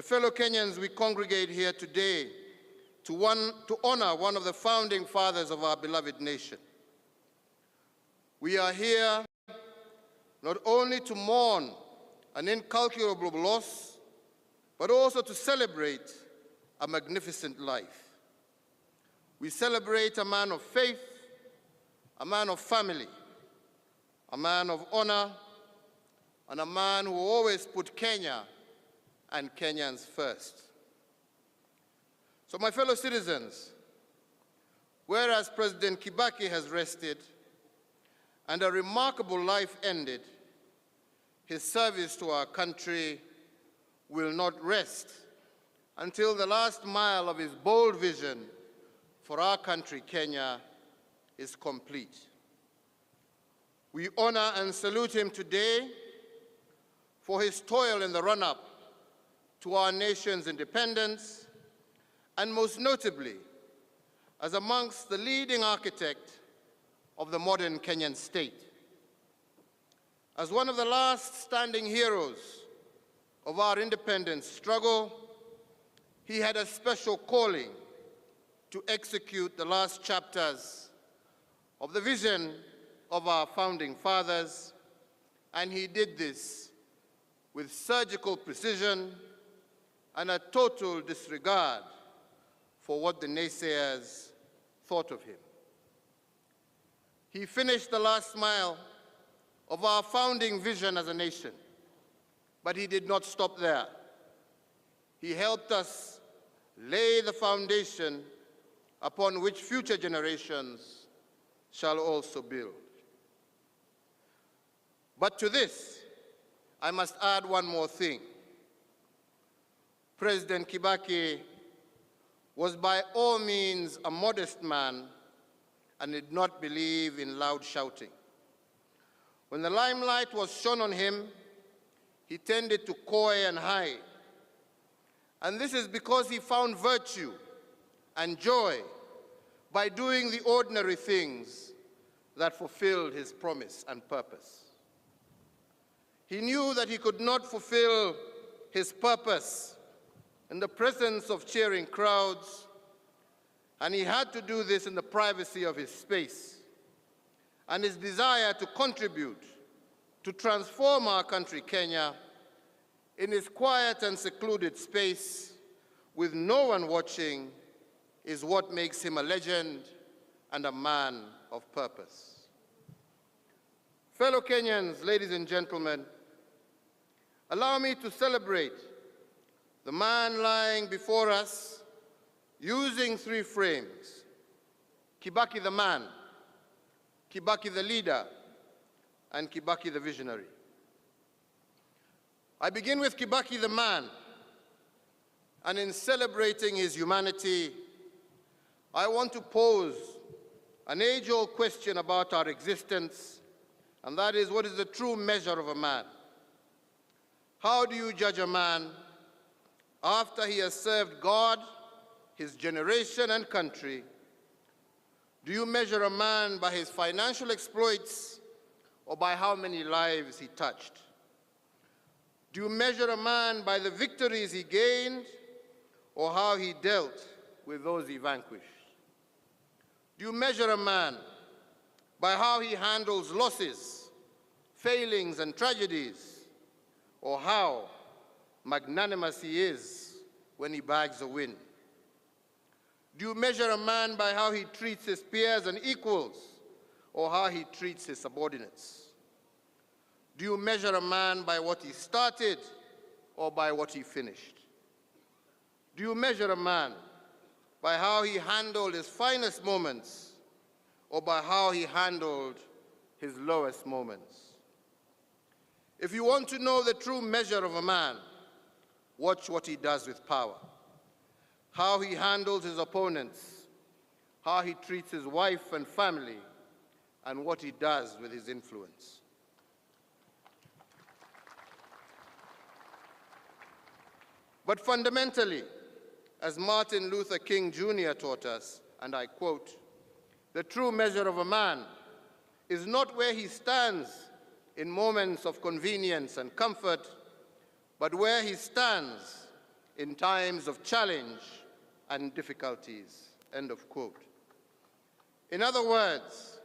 Fellow Kenyans, we congregate here today to honor one of the founding fathers of our beloved nation. We are here not only to mourn an incalculable loss, but also to celebrate a magnificent life. We celebrate a man of faith, a man of family, a man of honor, and a man who always put Kenya and Kenyans first. So my fellow citizens, whereas President Kibaki has rested and a remarkable life ended, his service to our country will not rest until the last mile of his bold vision for our country, Kenya, is complete. We honor and salute him today for his toil in the run-up to our nation's independence, and most notably, as amongst the leading architect of the modern Kenyan state. As one of the last standing heroes of our independence struggle, he had a special calling to execute the last chapters of the vision of our founding fathers, and he did this with surgical precision and a total disregard for what the naysayers thought of him. He finished the last mile of our founding vision as a nation, but he did not stop there. He helped us lay the foundation upon which future generations shall also build. But to this, I must add one more thing. President Kibaki was by all means a modest man and did not believe in loud shouting. When the limelight was shone on him, he tended to coy and hide. And this is because he found virtue and joy by doing the ordinary things that fulfilled his promise and purpose. He knew that he could not fulfill his purpose in the presence of cheering crowds, and he had to do this in the privacy of his space. And his desire to contribute to transform our country, Kenya, in his quiet and secluded space with no one watching is what makes him a legend and a man of purpose. Fellow Kenyans, ladies and gentlemen, allow me to celebrate the man lying before us using three frames: Kibaki the man, Kibaki the leader, and Kibaki the visionary. I begin with Kibaki the man, and in celebrating his humanity, I want to pose an age-old question about our existence, and that is, what is the true measure of a man? How do you judge a man after he has served God, his generation, and country? Do you measure a man by his financial exploits or by how many lives he touched? Do you measure a man by the victories he gained or how he dealt with those he vanquished? Do you measure a man by how he handles losses, failings, and tragedies, or how magnanimous he is when he bags a win? Do you measure a man by how he treats his peers and equals, or how he treats his subordinates? Do you measure a man by what he started or by what he finished? Do you measure a man by how he handled his finest moments or by how he handled his lowest moments? If you want to know the true measure of a man, watch what he does with power, how he handles his opponents, how he treats his wife and family, and what he does with his influence. But fundamentally, as Martin Luther King Jr. taught us, and I quote, "The true measure of a man is not where he stands in moments of convenience and comfort, but where he stands in times of challenge and difficulties." End of quote. In other words,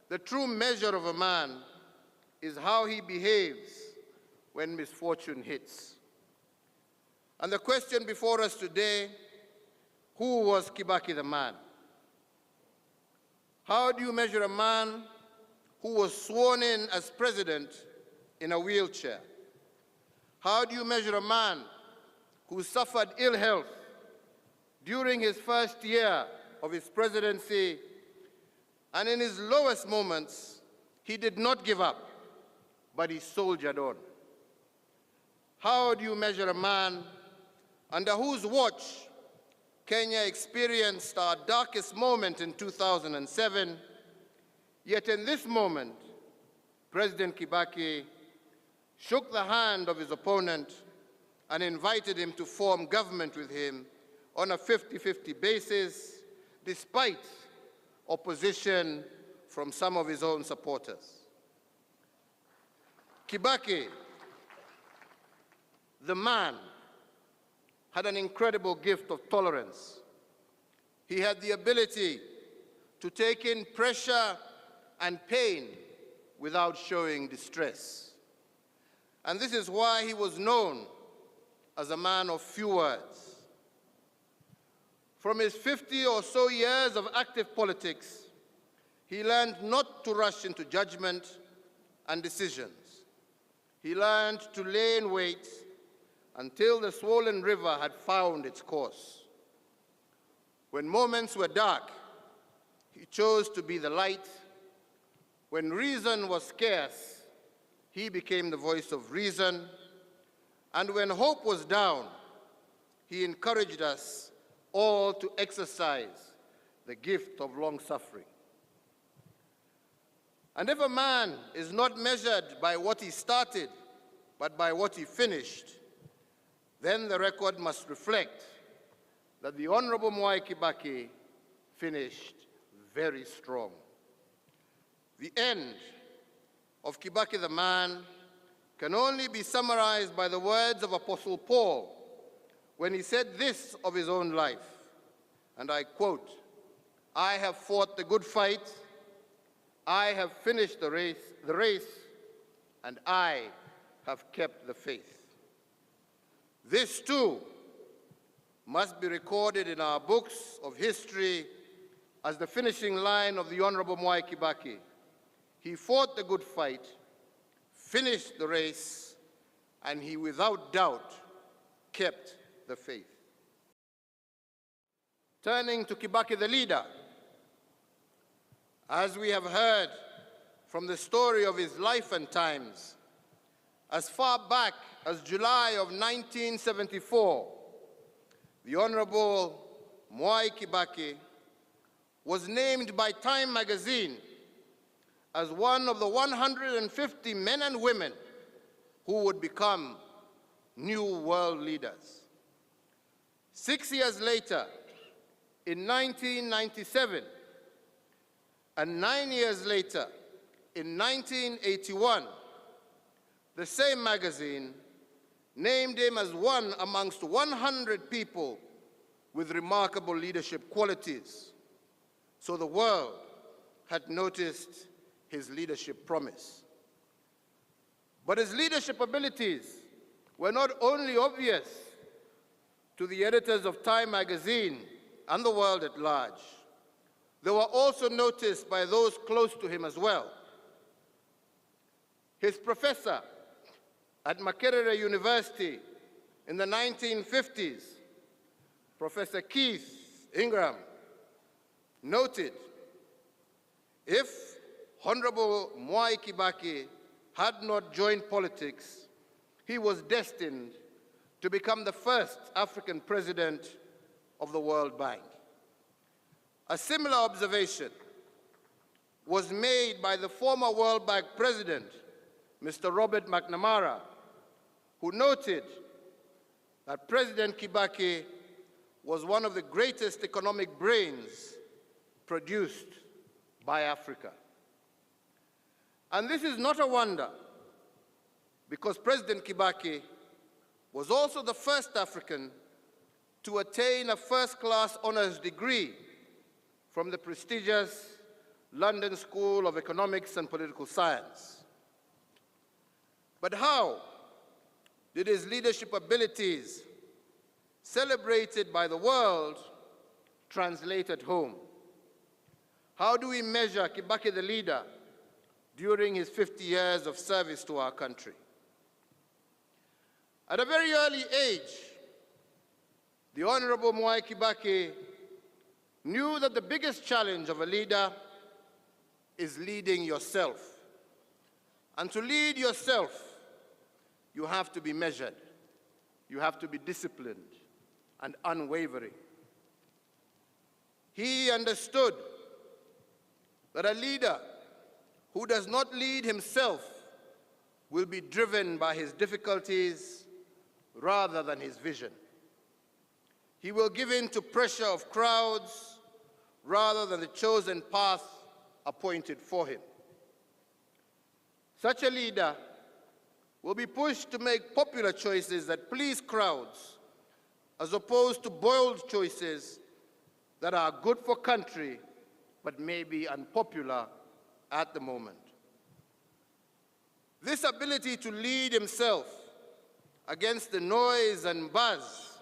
the true measure of a man is how he behaves when misfortune hits. And the question before us today, who was Kibaki the man? How do you measure a man who was sworn in as president in a wheelchair? How do you measure a man who suffered ill health during his first year of his presidency, and in his lowest moments, he did not give up, but he soldiered on? How do you measure a man under whose watch Kenya experienced our darkest moment in 2007, yet in this moment, President Kibaki shook the hand of his opponent and invited him to form government with him on a 50-50 basis, despite opposition from some of his own supporters? Kibaki, the man, had an incredible gift of tolerance. He had the ability to take in pressure and pain without showing distress. And this is why he was known as a man of few words. From his 50 or so years of active politics, he learned not to rush into judgment and decisions. He learned to lay in wait until the swollen river had found its course. When moments were dark, he chose to be the light. When reason was scarce, he became the voice of reason. And when hope was down, he encouraged us all to exercise the gift of long-suffering. And if a man is not measured by what he started, but by what he finished, then the record must reflect that the Honorable Mwai Kibaki finished very strong. The end of Kibaki the man can only be summarized by the words of Apostle Paul when he said this of his own life, and I quote, "I have fought the good fight, I have finished the race, and I have kept the faith." This too must be recorded in our books of history as the finishing line of the Honorable Mwai Kibaki. He fought the good fight, finished the race, and he without doubt kept the faith. Turning to Kibaki the leader, as we have heard from the story of his life and times, as far back as July of 1974, the Honorable Mwai Kibaki was named by Time magazine as one of the 150 men and women who would become new world leaders. 6 years later, in 1997, and 9 years later, in 1981, the same magazine named him as one amongst 100 people with remarkable leadership qualities. So the world had noticed his leadership promise. But his leadership abilities were not only obvious to the editors of Time magazine and the world at large, they were also noticed by those close to him as well. His professor at Makerere University in the 1950s, Professor Keith Ingram, noted, if Honorable Mwai Kibaki had not joined politics, he was destined to become the first African president of the World Bank. A similar observation was made by the former World Bank president, Mr. Robert McNamara, who noted that President Kibaki was one of the greatest economic brains produced by Africa. And this is not a wonder, because President Kibaki was also the first African to attain a first-class honors degree from the prestigious London School of Economics and Political Science. But how did his leadership abilities, celebrated by the world, translate at home? How do we measure Kibaki the leader during his 50 years of service to our country? At a very early age, the Honorable Mwai Kibaki knew that the biggest challenge of a leader is leading yourself. And to lead yourself, you have to be measured. You have to be disciplined and unwavering. He understood that a leader who does not lead himself will be driven by his difficulties rather than his vision. He will give in to pressure of crowds rather than the chosen path appointed for him. Such a leader will be pushed to make popular choices that please crowds, as opposed to bold choices that are good for country but may be unpopular at the moment. This ability to lead himself against the noise and buzz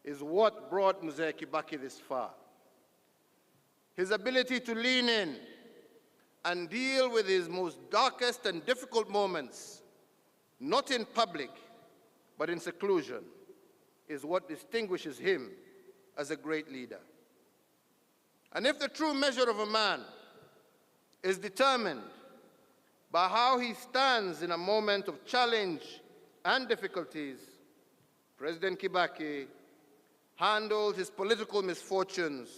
is what brought Mzee Kibaki this far. His ability to lean in and deal with his most darkest and difficult moments, not in public, but in seclusion, is what distinguishes him as a great leader. And if the true measure of a man is determined by how he stands in a moment of challenge and difficulties, President Kibaki handled his political misfortunes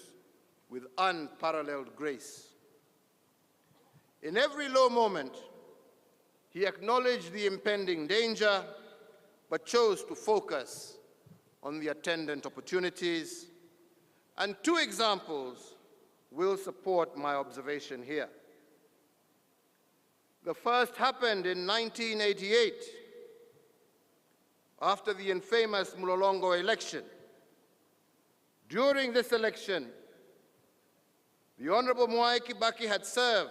with unparalleled grace. In every low moment, he acknowledged the impending danger, but chose to focus on the attendant opportunities. And two examples will support my observation here. The first happened in 1988, after the infamous Mlolongo election. During this election, the Honorable Mwai Kibaki had served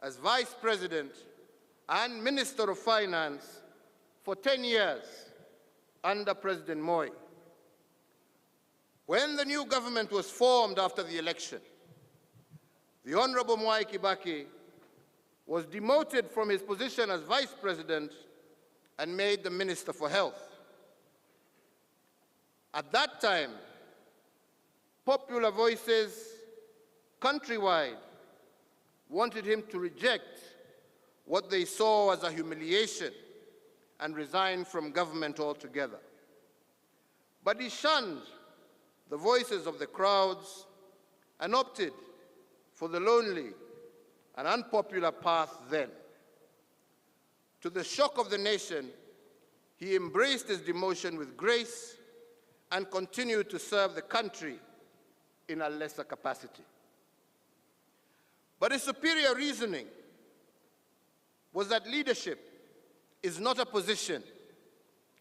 as Vice President and Minister of Finance for 10 years under President Moi. When the new government was formed after the election, the Honorable Mwai Kibaki was demoted from his position as Vice President and made the Minister for Health. At that time, popular voices countrywide wanted him to reject what they saw as a humiliation and resign from government altogether. But he shunned the voices of the crowds and opted for the lonely and unpopular path then. To the shock of the nation, he embraced his demotion with grace and continued to serve the country in a lesser capacity. But his superior reasoning was that leadership is not a position,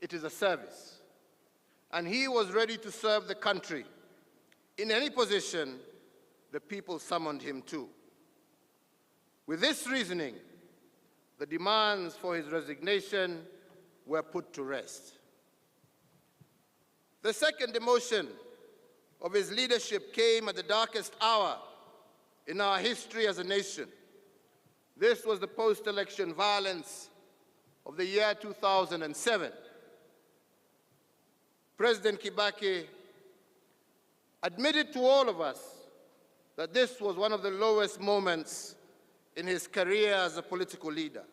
it is a service. And he was ready to serve the country in any position the people summoned him to. With this reasoning, the demands for his resignation were put to rest. The second demotion of his leadership came at the darkest hour in our history as a nation. This was the post-election violence of the year 2007. President Kibaki admitted to all of us that this was one of the lowest moments in his career as a political leader.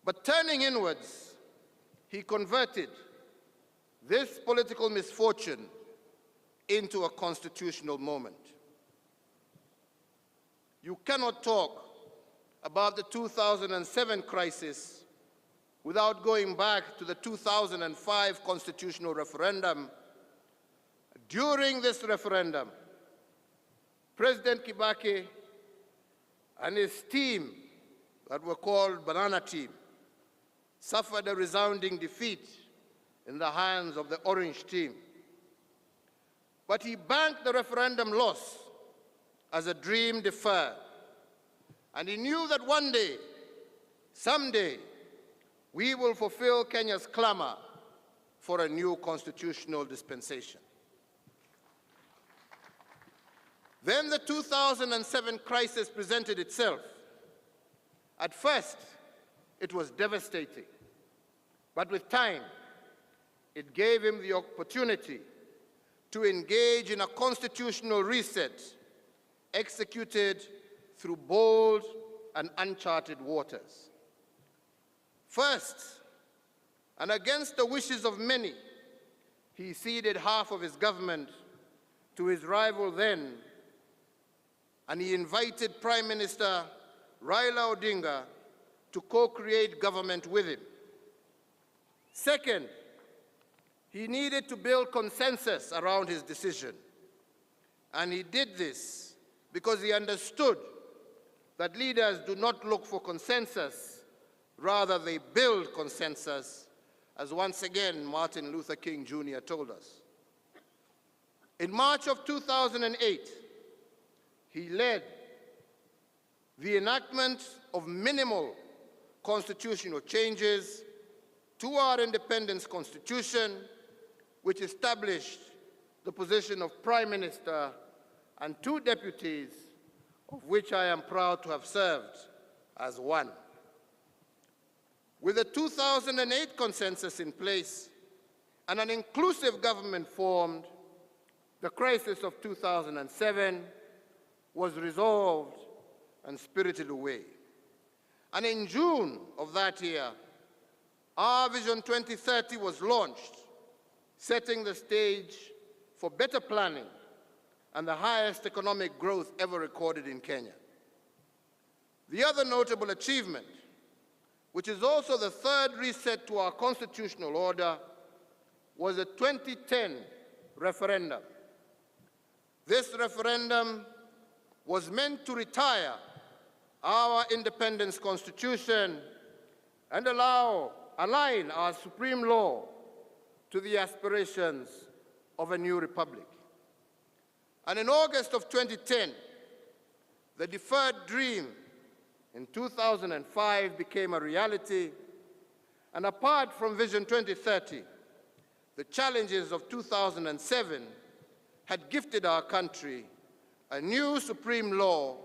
But turning inwards, he converted this political misfortune into a constitutional moment. You cannot talk about the 2007 crisis without going back to the 2005 constitutional referendum. During this referendum, President Kibaki and his team, that were called Banana Team, suffered a resounding defeat in the hands of the Orange team. But he banked the referendum loss as a dream deferred. And he knew that one day, someday, we will fulfill Kenya's clamor for a new constitutional dispensation. Then the 2007 crisis presented itself. At first, it was devastating. But with time, it gave him the opportunity to engage in a constitutional reset executed through bold and uncharted waters. First, and against the wishes of many, he ceded half of his government to his rival then, and he invited Prime Minister Raila Odinga to co-create government with him. Second, he needed to build consensus around his decision, and he did this because he understood that leaders do not look for consensus, rather they build consensus, as once again Martin Luther King Jr. told us. In March of 2008, he led the enactment of minimal constitutional changes to our independence constitution, which established the position of Prime Minister and 2 deputies, of which I am proud to have served as one. With the 2008 consensus in place and an inclusive government formed, the crisis of 2007 was resolved and spirited away. And in June of that year, our Vision 2030 was launched, setting the stage for better planning and the highest economic growth ever recorded in Kenya. The other notable achievement, which is also the third reset to our constitutional order, was the 2010 referendum. This referendum was meant to retire our independence constitution and align our supreme law to the aspirations of a new republic. And in August of 2010, the deferred dream in 2005 became a reality, and apart from Vision 2030, the challenges of 2007 had gifted our country a new supreme law,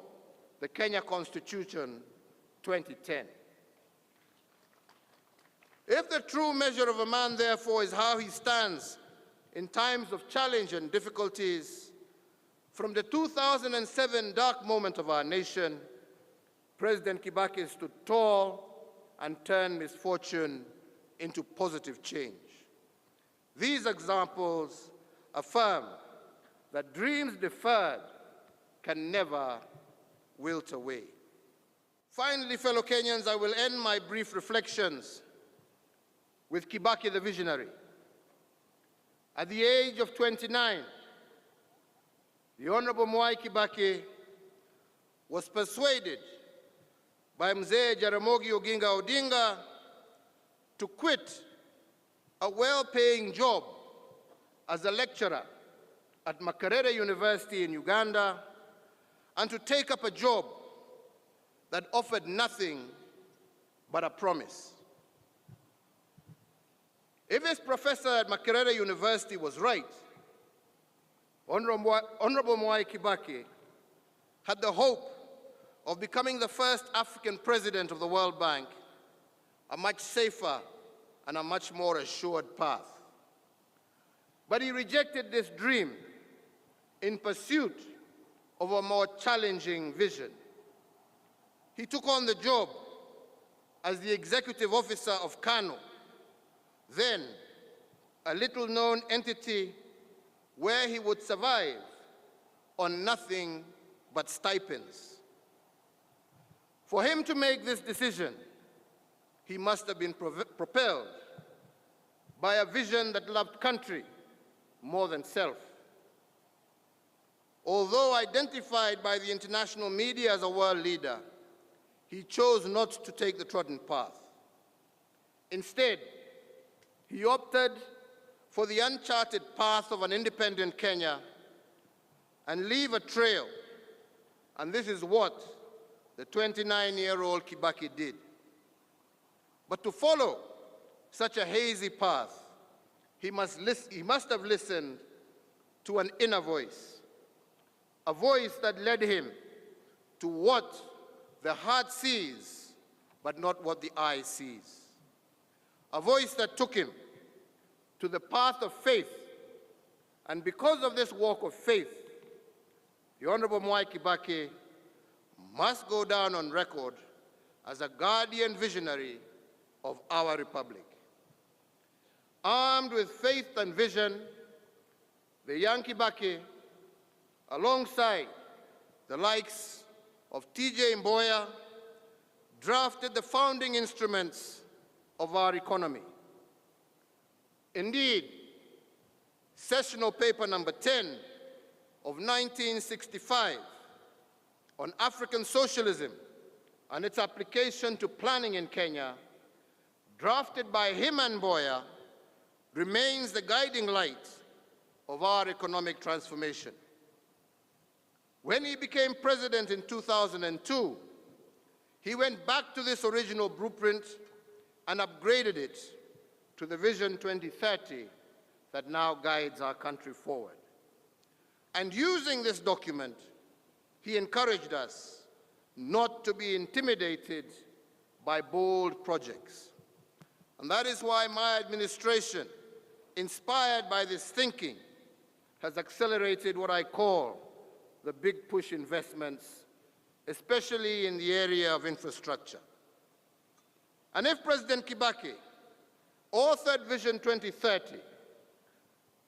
the Kenya Constitution 2010. If the true measure of a man, therefore, is how he stands in times of challenge and difficulties, from the 2007 dark moment of our nation, President Kibaki stood tall and turned misfortune into positive change. These examples affirm that dreams deferred can never wilt away. Finally, fellow Kenyans, I will end my brief reflections with Kibaki the visionary. At the age of 29, the Honorable Mwai Kibaki was persuaded by Mzee Jaramogi Oginga Odinga to quit a well-paying job as a lecturer at Makerere University in Uganda and to take up a job that offered nothing but a promise. If this professor at Makerere University was right, Honorable Mwai Kibaki had the hope of becoming the first African president of the World Bank, a much safer and a much more assured path. But he rejected this dream in pursuit of a more challenging vision. He took on the job as the executive officer of KANU, then a little-known entity where he would survive on nothing but stipends. For him to make this decision, he must have been propelled by a vision that loved country more than self. Although identified by the international media as a world leader, he chose not to take the trodden path. Instead, he opted for the uncharted path of an independent Kenya and leave a trail. And this is what the 29-year-old Kibaki did. But to follow such a hazy path, he must have listened to an inner voice, a voice that led him to what the heart sees, but not what the eye sees. A voice that took him to the path of faith. And because of this walk of faith, the Honorable Mwai Kibaki must go down on record as a guardian visionary of our republic. Armed with faith and vision, the young Kibaki, alongside the likes of T.J. Mboya, drafted the founding instruments of our economy. Indeed, sessional paper number 10 of 1965 on African socialism and its application to planning in Kenya, drafted by him and Mboya, remains the guiding light of our economic transformation. When he became president in 2002, he went back to this original blueprint and upgraded it to the Vision 2030 that now guides our country forward. And using this document, he encouraged us not to be intimidated by bold projects. And that is why my administration, inspired by this thinking, has accelerated what I call the big push investments, especially in the area of infrastructure. And if President Kibaki authored Vision 2030,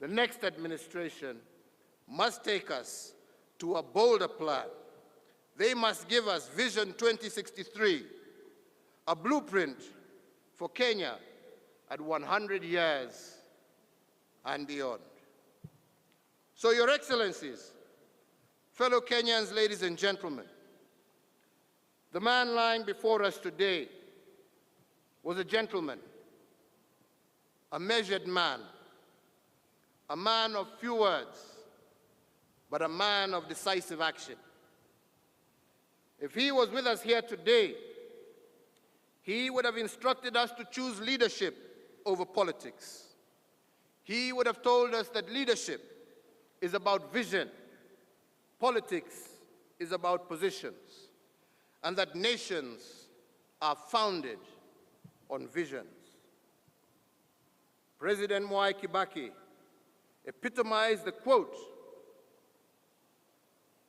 the next administration must take us to a bolder plan. They must give us Vision 2063, a blueprint for Kenya at 100 years and beyond. So, Your Excellencies, fellow Kenyans, ladies and gentlemen, the man lying before us today was a gentleman, a measured man, a man of few words, but a man of decisive action. If he was with us here today, he would have instructed us to choose leadership over politics. He would have told us that leadership is about vision, politics is about positions, and that nations are founded on visions. President Mwai Kibaki epitomized the quote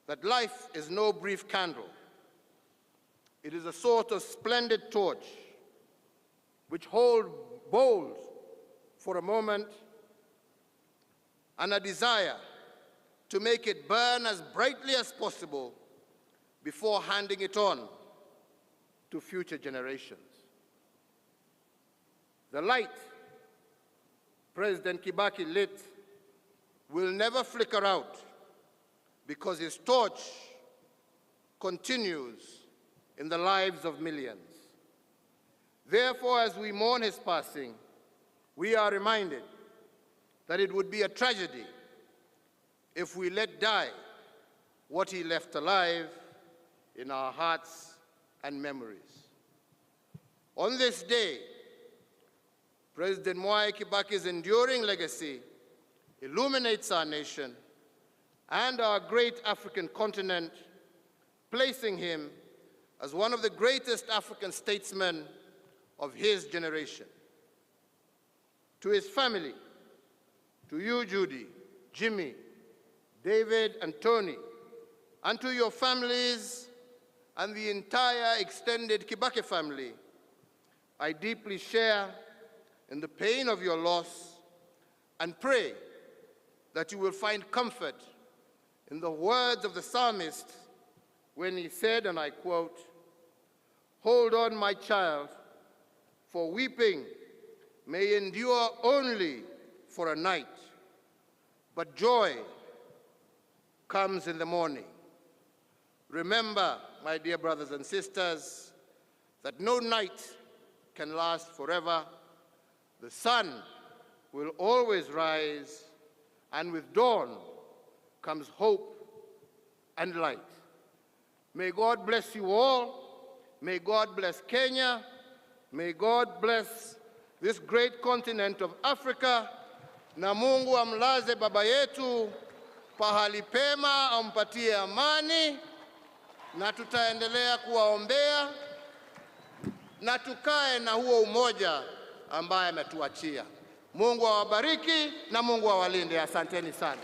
that life is no brief candle. It is a sort of splendid torch which holds bold for a moment and a desire to make it burn as brightly as possible before handing it on to future generations. The light President Kibaki lit will never flicker out because his torch continues in the lives of millions. Therefore, as we mourn his passing, we are reminded that it would be a tragedy if we let die what he left alive in our hearts and memories. On this day, President Mwai Kibaki's enduring legacy illuminates our nation and our great African continent, placing him as one of the greatest African statesmen of his generation. To his family, to you, Judy, Jimmy, David, and Tony, and to your families and the entire extended Kibaki family, I deeply share in the pain of your loss and pray that you will find comfort in the words of the psalmist when he said, and I quote, "Hold on, my child, for weeping may endure only for a night, but joy comes in the morning." Remember, my dear brothers and sisters, that no night can last forever. The sun will always rise, and with dawn comes hope and light. May God bless you all. May God bless Kenya. May God bless this great continent of Africa. Na Mungu amlaze baba yetu pahali pema, ampatie amani, na tutaendelea kuwaombea na tukae na huo umoja ambaye ametuachia. Mungu awabariki na Mungu awalinde. Asanteni sana.